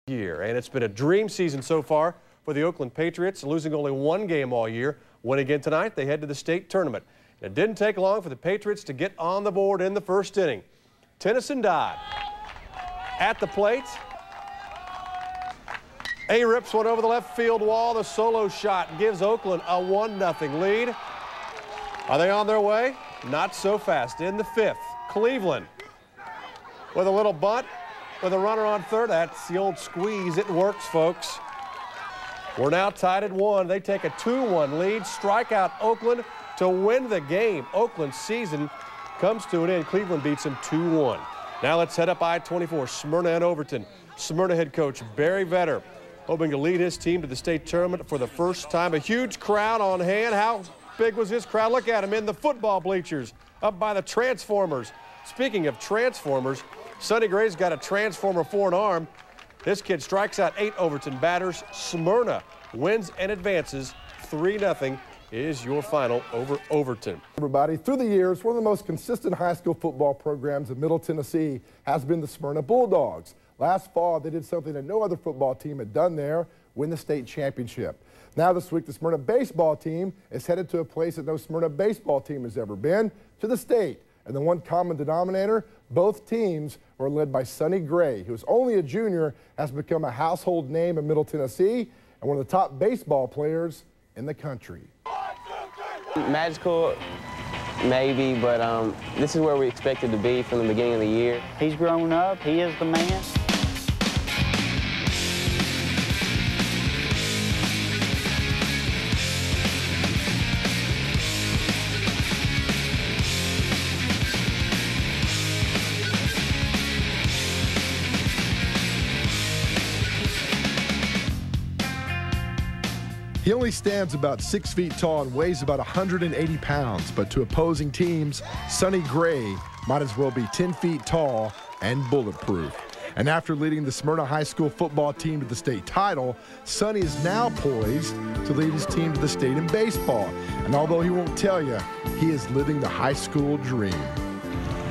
year, and it's been a dream season so far for the Oakland Patriots, losing only one game all year. Win again tonight, they head to the state tournament. It didn't take long for the Patriots to get on the board in the first inning. Tennyson Dodd at the plate. A rips one over the left field wall. The solo shot gives Oakland a 1-0 lead. Are they on their way? Not so fast. In the fifth, Cleveland with a little bunt with a runner on third. That's the old squeeze. It works, folks. We're now tied at 1. They take a 2-1 lead, strike out Oakland to win the game. Oakland's season comes to an end. Cleveland beats them 2-1. Now let's head up I-24, Smyrna and Overton. Smyrna head coach Barry Vetter hoping to lead his team to the state tournament for the first time. A huge crowd on hand. How big was this crowd? Look at him in the football bleachers up by the Transformers. Speaking of Transformers, Sonny Gray's got a Transformer for an arm. This kid strikes out 8 Overton batters. Smyrna wins and advances 3-0 is your final over Overton. Everybody, through the years, one of the most consistent high school football programs in Middle Tennessee has been the Smyrna Bulldogs. Last fall, they did something that no other football team had done there, win the state championship. Now this week, the Smyrna Baseball team is headed to a place that no Smyrna Baseball team has ever been, to the state. And the one common denominator, both teams were led by Sonny Gray, who is only a junior, has become a household name in Middle Tennessee and one of the top baseball players in the country. Magical, maybe, but this is where we expected to be from the beginning of the year. He's grown up. He is the man. He only stands about 6 feet tall and weighs about 180 pounds, but to opposing teams, Sonny Gray might as well be 10 feet tall and bulletproof. And after leading the Smyrna High School football team to the state title, Sonny is now poised to lead his team to the state in baseball. And although he won't tell you, he is living the high school dream.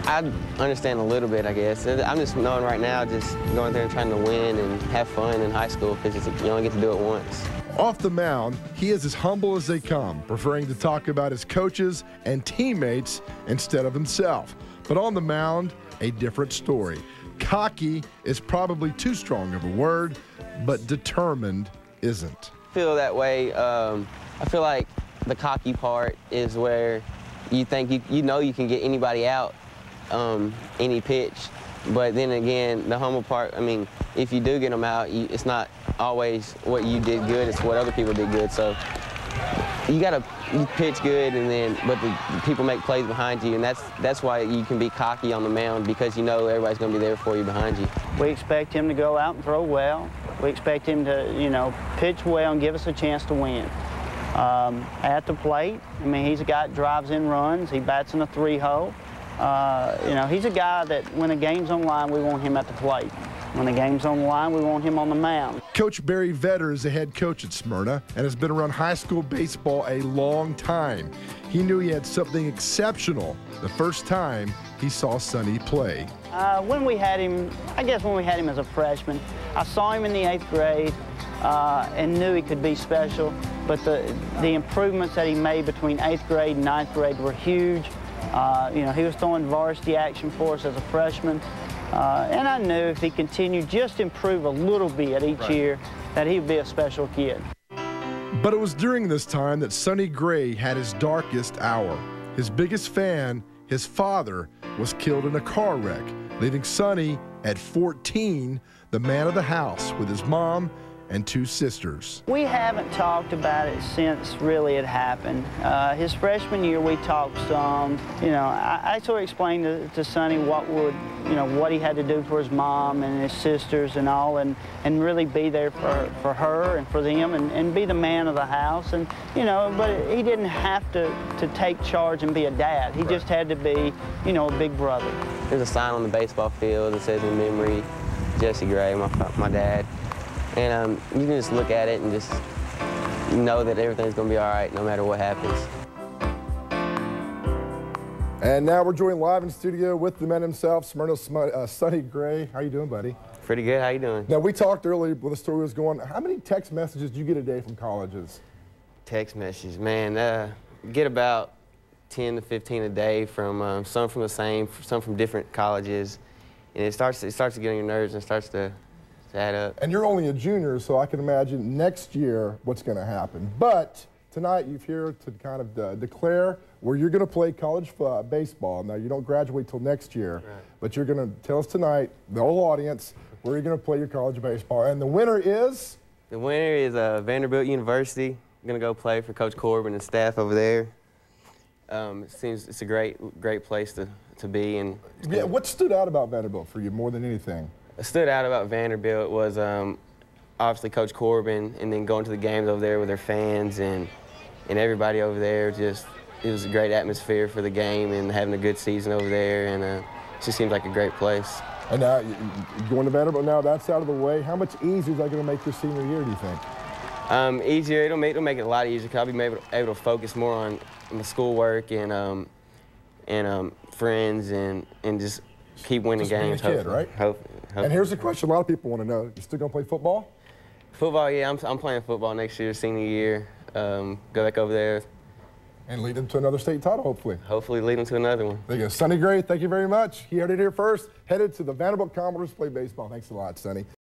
I understand a little bit, I guess. I'm just knowing right now, just going there and trying to win and have fun in high school, because you only get to do it once. Off the mound, he is as humble as they come, preferring to talk about his coaches and teammates instead of himself. But on the mound, a different story. Cocky is probably too strong of a word, but determined isn't. I feel that way. I feel like the cocky part is where you think you know you can get anybody out any pitch. But then again, the humble part, I mean, if you do get them out, it's not always what you did good, it's what other people did good. So you pitch good, but the people make plays behind you, and that's why you can be cocky on the mound, because you know everybody's going to be there for you behind you. We expect him to go out and throw well. We expect him to, pitch well and give us a chance to win. At the plate, I mean, he's a guy that drives in runs. He bats in a 3-hole. He's a guy that when a game's on the line, we want him at the plate. When the game's on the line, we want him on the mound. Coach Barry Vetter is the head coach at Smyrna and has been around high school baseball a long time. He knew he had something exceptional the first time he saw Sonny play. When we had him as a freshman, I saw him in the 8th grade and knew he could be special, but the improvements that he made between 8th grade and 9th grade were huge. He was throwing varsity action for us as a freshman. And I knew if he continued just to improve a little bit each year, that he would be a special kid. But it was during this time that Sonny Gray had his darkest hour. His biggest fan, his father, was killed in a car wreck, leaving Sonny at 14, the man of the house with his mom and 2 sisters. We haven't talked about it since really it happened. His freshman year, we talked some. I sort of explained to Sonny what he had to do for his mom and his sisters and all, and really be there for her and for them, and be the man of the house. And but he didn't have to take charge and be a dad. He just had to be, a big brother. There's a sign on the baseball field that says "In memory, Jesse Gray," my dad. And you can just look at it and just know that everything's going to be all right no matter what happens. And now we're joined live in studio with the man himself, Smyrna's Sonny Gray. How you doing, buddy? Pretty good. How you doing? Now, we talked earlier when the story was going. How many text messages do you get a day from colleges? Text messages, man. Get about 10 to 15 a day from some from the same, some from different colleges, and it starts to get on your nerves and starts to add up. And you're only a junior, so I can imagine next year what's going to happen. But tonight you're here to kind of declare where you're going to play college baseball. Now, you don't graduate till next year, right, but you're going to tell us tonight, the whole audience, where you're going to play your college baseball. And the winner is? The winner is Vanderbilt University. I'm going to go play for Coach Corbin and staff over there. It seems it's a great place to be. And yeah, what stood out about Vanderbilt for you more than anything? What stood out about Vanderbilt was obviously Coach Corbin, and then going to the games over there with their fans and everybody over there. Just, it was a great atmosphere for the game and having a good season over there, and it just seems like a great place. And now, going to Vanderbilt now, that's out of the way. How much easier is that going to make your senior year, do you think? Easier. It'll make it a lot easier because I'll be able to focus more on my schoolwork and friends and just keep winning games. Being a kid, right? Hopefully. And here's the question a lot of people want to know. You still going to play football? Football, yeah. I'm playing football next year, senior year. Go back over there. And lead them to another state title, hopefully. Hopefully lead them to another one. There you go. Sonny Gray, thank you very much. He heard it here first. Headed to the Vanderbilt Commodores to play baseball. Thanks a lot, Sonny.